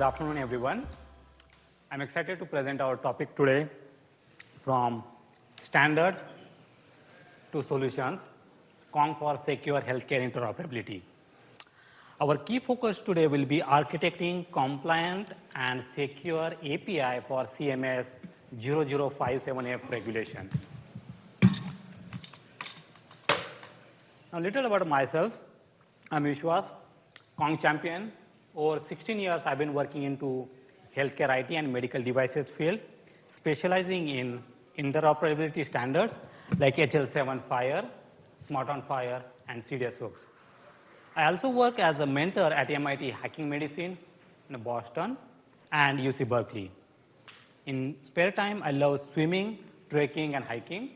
afternoon, everyone. I'm excited to present our topic today, from standards to solutions, Kong for secure healthcare interoperability. Our key focus today will be architecting compliant and secure API for CMS 0057F regulation. Now, a little about myself. I'm Vishwas, Kong champion. Over 16 years, I've been working into healthcare IT and medical devices field, specializing in interoperability standards like HL7 Fire, Smart on Fire, and CDSOX. I also work as a mentor at MIT Hacking Medicine in Boston and UC Berkeley. In spare time, I love swimming, trekking, and hiking.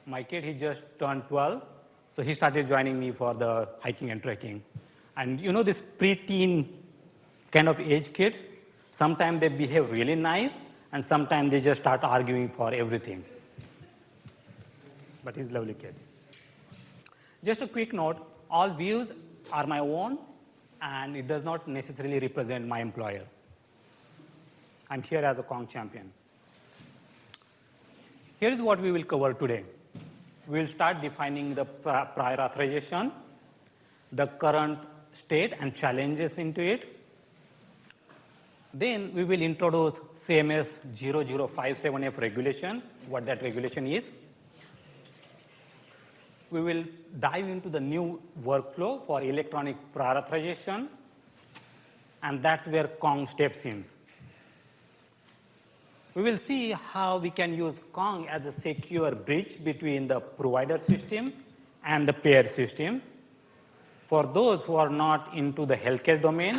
My kid, he just turned 12, so he started joining me for the hiking and trekking. And you know, this preteen kind of age kids, sometimes they behave really nice, and sometimes they just start arguing for everything. But he's a lovely kid. Just a quick note, all views are my own, and it does not necessarily represent my employer. I'm here as a Kong champion. Here is what we will cover today. We will start defining the prior authorization, the current state and challenges into it. Then we will introduce CMS 0057F regulation, what that regulation is. We will dive into the new workflow for electronic prior authorization, and that's where Kong steps in. We will see how we can use Kong as a secure bridge between the provider system and the payer system. For those who are not into the healthcare domain,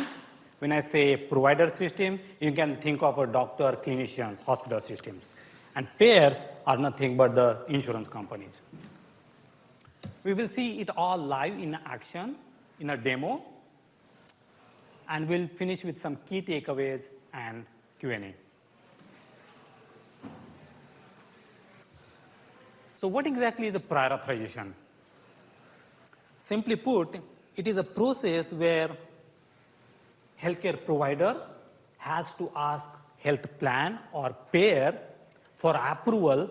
when I say provider system, you can think of a doctor, clinicians, hospital systems. And payers are nothing but the insurance companies. We will see it all live in action in a demo, and we'll finish with some key takeaways and Q&A. So what exactly is a prior authorization? Simply put, it is a process where healthcare provider has to ask health plan or payer for approval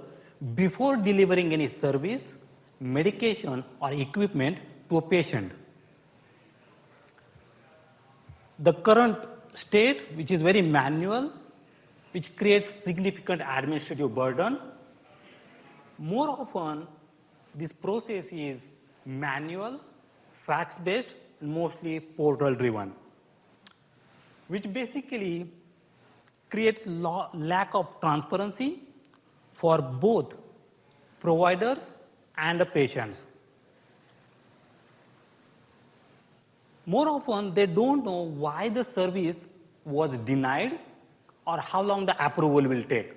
before delivering any service, medication, or equipment to a patient. The current state, which is very manual, which creates significant administrative burden. More often, this process is manual, fax-based, and mostly portal-driven, which basically creates lack of transparency for both providers and the patients. More often, they don't know why the service was denied or how long the approval will take.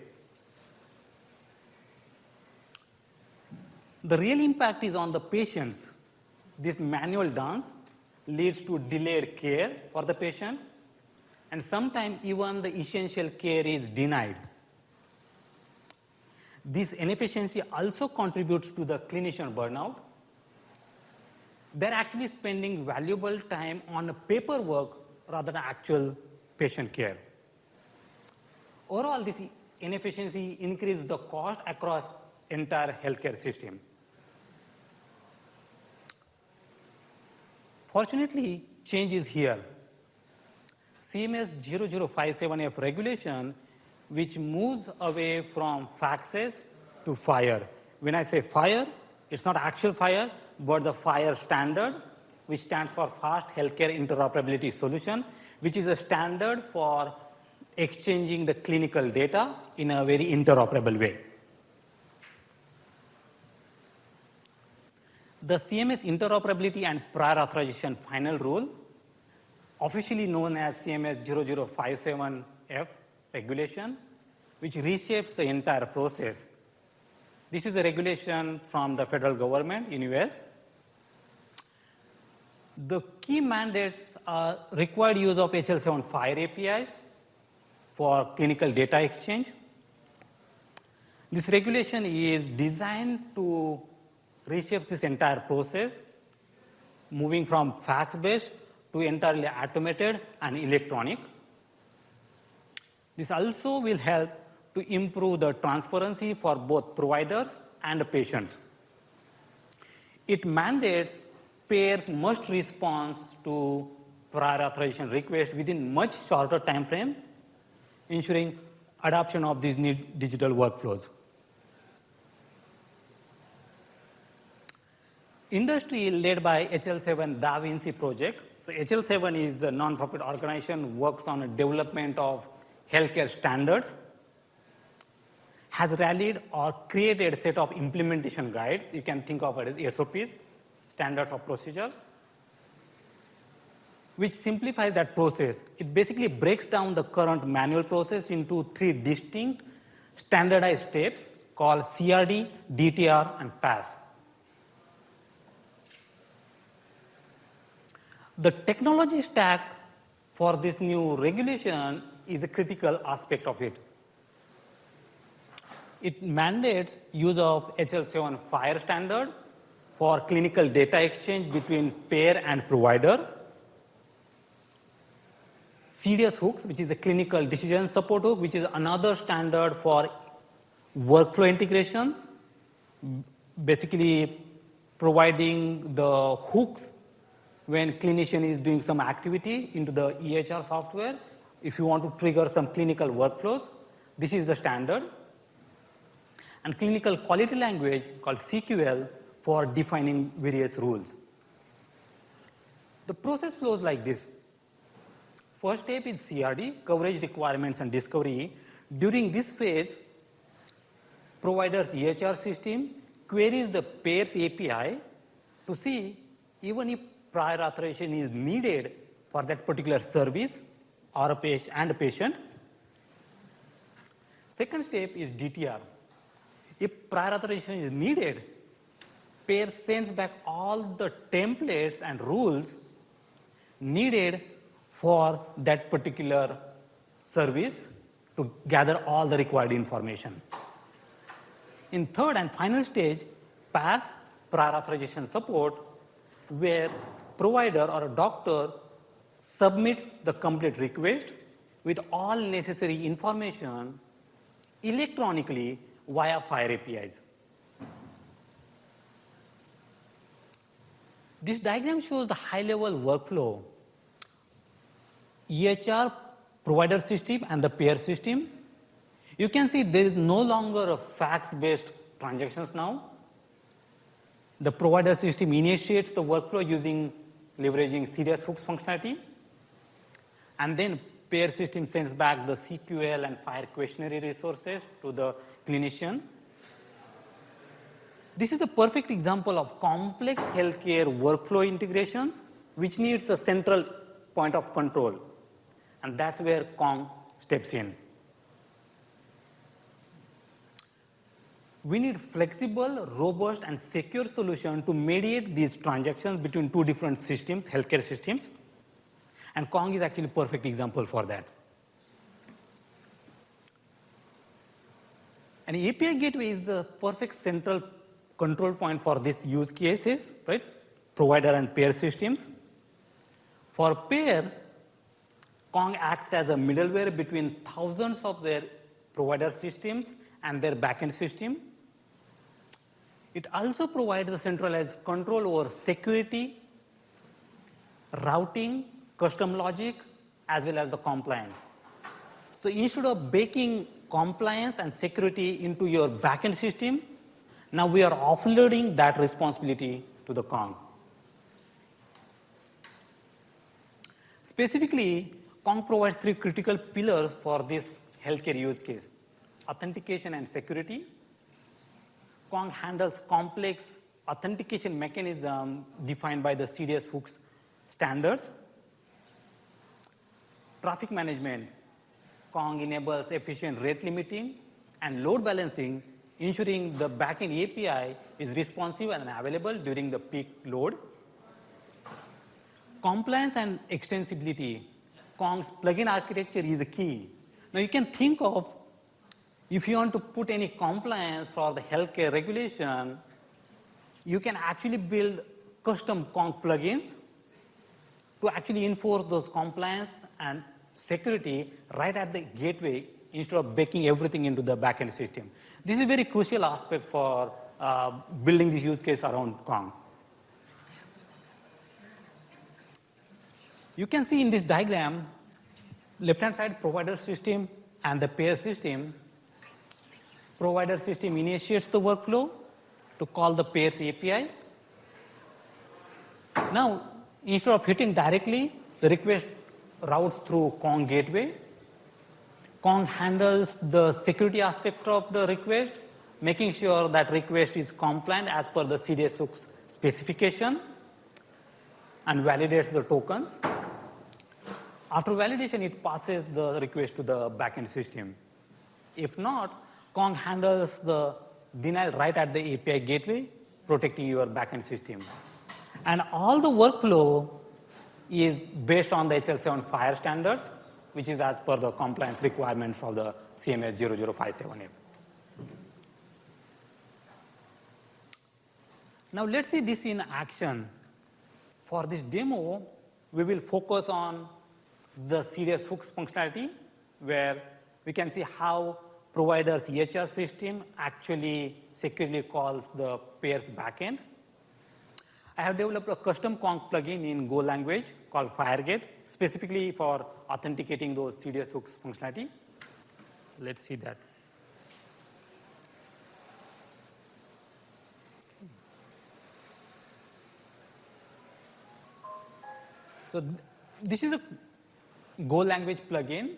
The real impact is on the patients. This manual dance leads to delayed care for the patient, and sometimes even the essential care is denied. This inefficiency also contributes to the clinician burnout. They're actually spending valuable time on paperwork rather than actual patient care. Overall, this inefficiency increases the cost across entire healthcare system. Fortunately, change is here. CMS 0057F regulation, which moves away from faxes to FHIR. When I say FHIR, it's not actual FHIR, but the FHIR standard, which stands for Fast Healthcare Interoperability Solution, which is a standard for exchanging the clinical data in a very interoperable way. The CMS Interoperability and Prior Authorization Final Rule, officially known as CMS 0057F regulation, which reshapes the entire process. This is a regulation from the federal government in US. The key mandates are required use of HL7 Fire APIs for clinical data exchange. This regulation is designed to reshape this entire process, moving from fax-based to entirely automated and electronic. This also will help to improve the transparency for both providers and patients. It mandates payers must respond to prior authorization requests within much shorter time frame, ensuring adoption of these digital workflows. Industry led by HL7 Da Vinci project. So HL7 is a non-profit organization works on the development of healthcare standards, has rallied or created a set of implementation guides. You can think of it as SOPs, standards of procedures, which simplifies that process. It basically breaks down the current manual process into 3 distinct standardized steps called CRD, DTR, and PASS. The technology stack for this new regulation is a critical aspect of it. It mandates use of HL7 FHIR standard for clinical data exchange between payer and provider. CDS hooks, which is a clinical decision support hook, which is another standard for workflow integrations, basically providing the hooks when clinician is doing some activity into the EHR software. If you want to trigger some clinical workflows, this is the standard. And clinical quality language called CQL for defining various rules. The process flows like this. First step is CRD, coverage requirements and discovery. During this phase, provider's EHR system queries the payer's API to see even if prior authorization is needed for that particular service or a patient. Second step is DTR. If prior authorization is needed, payer sends back all the templates and rules needed for that particular service to gather all the required information. In third and final stage, PASS, prior authorization support, where provider or a doctor submits the complete request with all necessary information electronically via FHIR APIs. This diagram shows the high-level workflow. EHR, provider system, and the payer system. You can see there is no longer a fax-based transactions now. The provider system initiates the workflow leveraging CDS hooks functionality. And then payer system sends back the CQL and FHIR questionnaire resources to the clinician. This is a perfect example of complex healthcare workflow integrations which needs a central point of control. And that's where Kong steps in. We need flexible, robust, and secure solution to mediate these transactions between 2 different systems, healthcare systems. And Kong is actually a perfect example for that. An API gateway is the perfect central control point for these use cases, right? Provider and payer systems. For payer, Kong acts as a middleware between thousands of their provider systems and their backend system. It also provides the centralized control over security, routing, custom logic, as well as the compliance. So instead of baking compliance and security into your backend system, now we are offloading that responsibility to the Kong. Specifically, Kong provides 3 critical pillars for this healthcare use case: authentication and security. Kong handles complex authentication mechanism defined by the CDS hooks standards. Traffic management. Kong enables efficient rate limiting and load balancing, ensuring the backend API is responsive and available during the peak load. Compliance and extensibility. Kong's plugin architecture is a key. Now you can think of, if you want to put any compliance for the healthcare regulation, you can actually build custom Kong plugins to actually enforce those compliance and security right at the gateway instead of baking everything into the backend system. This is a very crucial aspect for building this use case around Kong. You can see in this diagram, left-hand side provider system and the pair system. Provider system initiates the workflow to call the pairs API. Now, instead of hitting directly, the request routes through Kong gateway. Kong handles the security aspect of the request, making sure that request is compliant as per the CDS hooks specification and validates the tokens. After validation, it passes the request to the backend system. If not, Kong handles the denial right at the API gateway, protecting your backend system. And all the workflow is based on the HL7 FHIR standards, which is as per the compliance requirements of the CMS 0057F. Now let's see this in action. For this demo, we will focus on the CDS hooks functionality, where we can see how provider's EHR system actually securely calls the pairs backend. I have developed a custom Kong plugin in Go language called FHIRgate, specifically for authenticating those CDS hooks functionality. Let's see that. So this is a Go language plugin,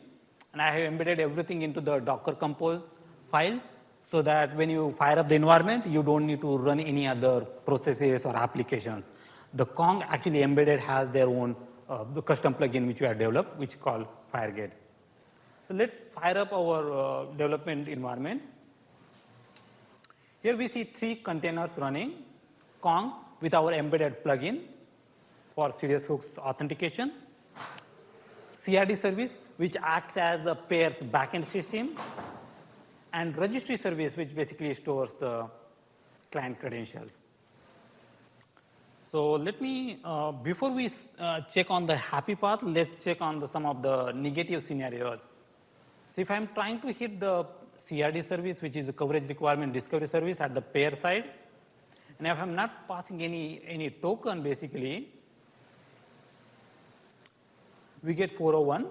and I have embedded everything into the Docker Compose file so that when you fire up the environment, you don't need to run any other processes or applications. The Kong actually embedded has their own the custom plugin which we have developed, which is called FHIRgate. So let's fire up our development environment. Here we see 3 containers running, Kong with our embedded plugin for CDS hooks authentication, CRD service, which acts as the pairs backend system, and registry service, which basically stores the client credentials. So let me, before we check on the happy path, let's check on some of the negative scenarios. So if I'm trying to hit the CRD service, which is a coverage requirement discovery service at the pair side, and if I'm not passing any token, basically, we get 401.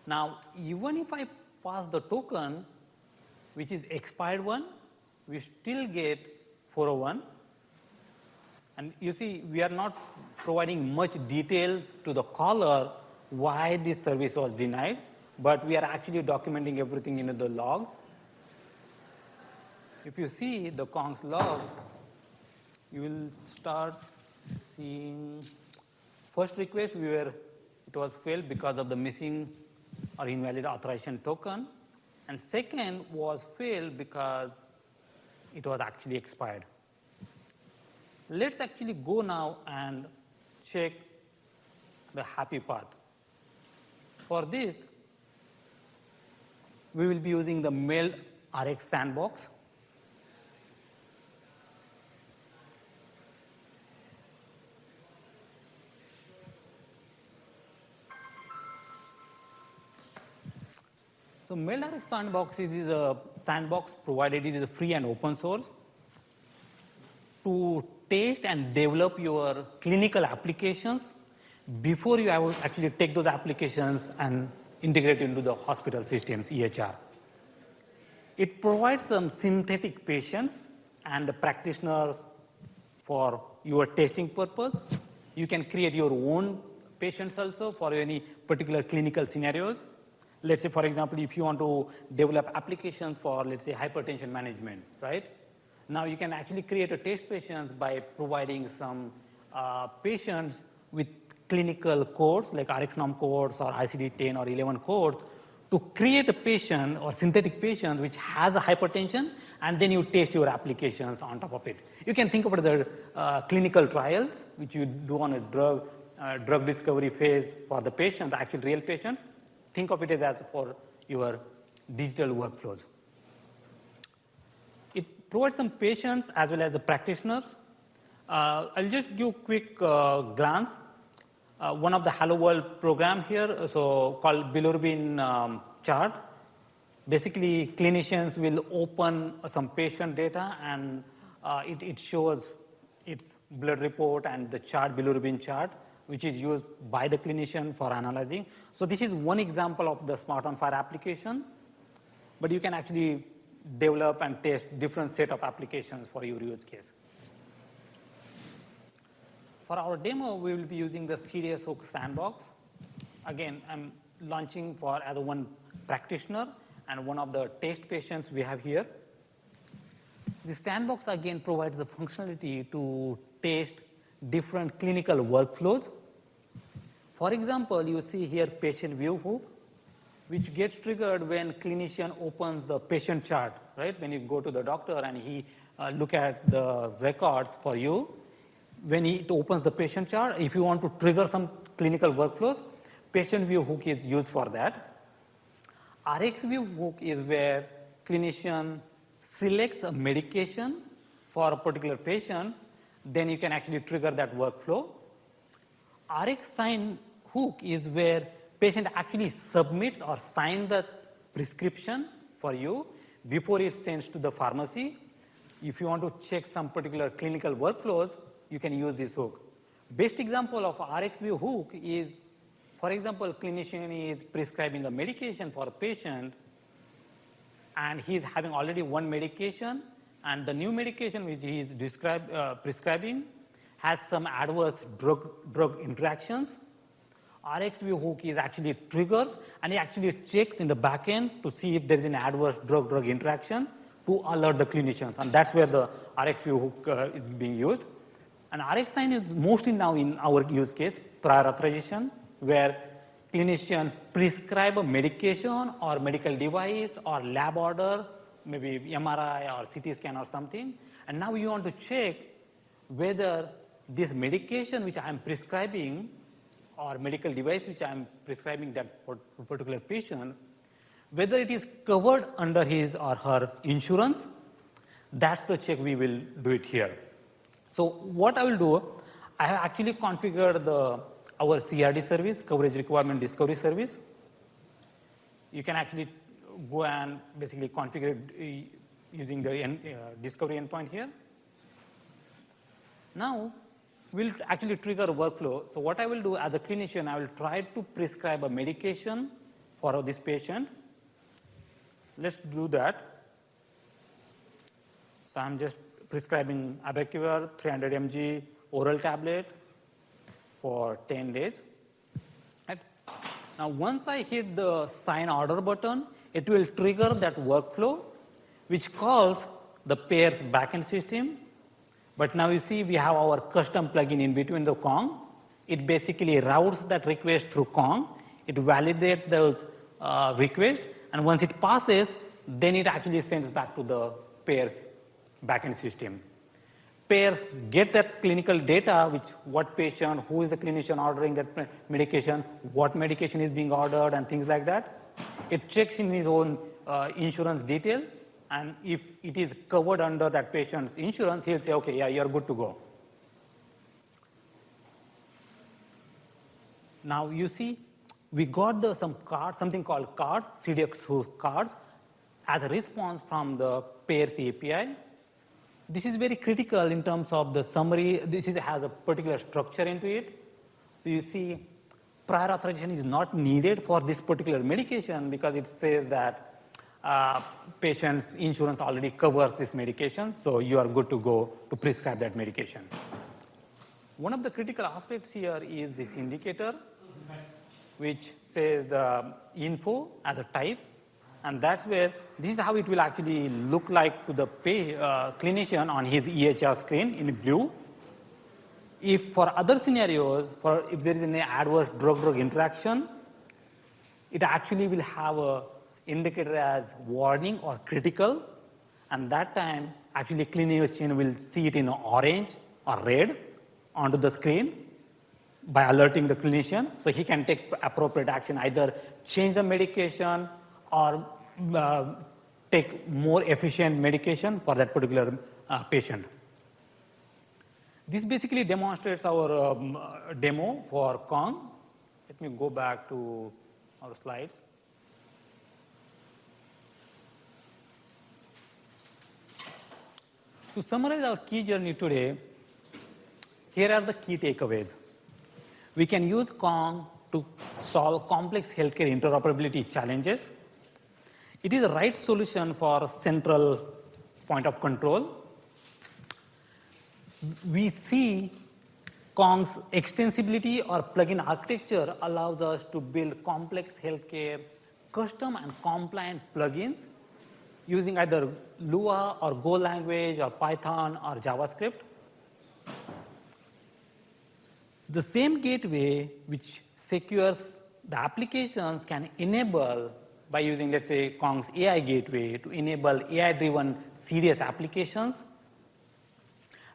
Now, even if I pass the token, which is expired one, we still get 401. And you see, we are not providing much detail to the caller why this service was denied, but we are actually documenting everything into the logs. If you see the Kong's log, you will start seeing first request it was failed because of the missing or invalid authorization token, and second was failed because it was actually expired. Let's actually go now and check the happy path. For this, we will be using the mailed RX sandbox. So mailed RX sandbox is a sandbox provided it is free and open source to test and develop your clinical applications before you actually take those applications and integrate into the hospital systems, EHR. It provides some synthetic patients and the practitioners for your testing purpose. You can create your own patients also for any particular clinical scenarios. Let's say, for example, if you want to develop applications for, let's say, hypertension management, right? Now you can actually create a test patients by providing some patients with clinical codes like RxNorm codes or ICD-10 or 11 codes to create a patient or synthetic patient which has a hypertension, and then you test your applications on top of it. You can think about the clinical trials which you do on a drug discovery phase for the patient, the actual real patients. Think of it as for your digital workflows. It provides some patients as well as the practitioners. I'll just give a quick glance. one of the Hello World program here, so called bilirubin chart. Basically, clinicians will open some patient data and it shows its blood report and the chart, bilirubin chart, which is used by the clinician for analyzing. So this is one example of the Smart on Fire application, but you can actually develop and test different set of applications for your use case. For our demo, we will be using the CDS Hook sandbox. Again, I'm launching for as one practitioner and one of the test patients we have here. The sandbox again provides the functionality to test different clinical workflows. For example, you see here patient view hook, which gets triggered when clinician opens the patient chart, right? When you go to the doctor and he look at the records for you, when he opens the patient chart, if you want to trigger some clinical workflows, patient view hook is used for that. RX view hook is where clinician selects a medication for a particular patient, then you can actually trigger that workflow. RX sign hook is where patient actually submits or signs the prescription for you before it sends to the pharmacy. If you want to check some particular clinical workflows, you can use this hook. Best example of RX view hook is, for example, clinician is prescribing a medication for a patient and he's having already one medication, and the new medication which he is prescribing has some adverse drug interactions. RX view hook is actually triggers and he actually checks in the back end to see if there is an adverse drug interaction to alert the clinicians, and that's where the RX view hook is being used. And RX sign is mostly now in our use case, prior authorization, where clinician prescribe a medication or medical device or lab order, maybe MRI or CT scan or something, and now you want to check whether this medication which I am prescribing or medical device which I am prescribing that particular patient, whether it is covered under his or her insurance. That's the check we will do it here. So what I will do, I have actually configured our CRD service, Coverage Requirement Discovery Service. You can actually go and basically configure it using the discovery endpoint here. Now, we'll actually trigger a workflow. So what I will do as a clinician, I will try to prescribe a medication for this patient. Let's do that. So I'm just prescribing Abacavir 300 mg oral tablet for 10 days. Right. Now, once I hit the sign order button, it will trigger that workflow, which calls the payer's backend system. But now you see we have our custom plugin in between the Kong. It basically routes that request through Kong. It validates those requests, and once it passes, then it actually sends back to the payer's backend system. Payers get that clinical data, which what patient, who is the clinician ordering that medication, what medication is being ordered, and things like that. It checks in his own insurance detail, and if it is covered under that patient's insurance, he'll say, okay, yeah, you're good to go. Now you see, we got some cards, something called cards, CDX cards, as a response from the payers API. This is very critical in terms of the summary. This has a particular structure into it. So you see, prior authorization is not needed for this particular medication because it says that patient's insurance already covers this medication, so you are good to go to prescribe that medication. One of the critical aspects here is this indicator, which says the info as a type, and that's where this is how it will actually look like to the clinician on his EHR screen in blue. If for other scenarios, if there is any adverse drug interaction, it actually will have a indicator as warning or critical, and that time actually clinician will see it in orange or red onto the screen by alerting the clinician, so he can take appropriate action, either change the medication or take more efficient medication for that particular patient. This basically demonstrates our demo for Kong. Let me go back to our slides. To summarize our key journey today, here are the key takeaways. We can use Kong to solve complex healthcare interoperability challenges. It is the right solution for central point of control. We see Kong's extensibility or plugin architecture allows us to build complex healthcare custom and compliant plugins using either Lua or Go language or Python or JavaScript. The same gateway which secures the applications can enable by using, let's say, Kong's AI gateway to enable AI-driven serious applications.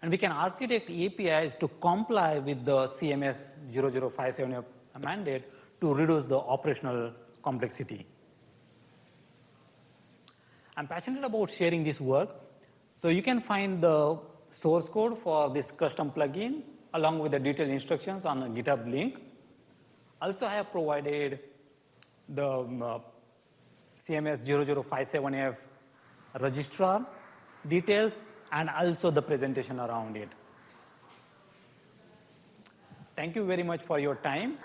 And we can architect APIs to comply with the CMS 0057 mandate to reduce the operational complexity. I'm passionate about sharing this work. So you can find the source code for this custom plugin along with the detailed instructions on the GitHub link. Also, I have provided the CMS 0057F registrar details and also the presentation around it. Thank you very much for your time.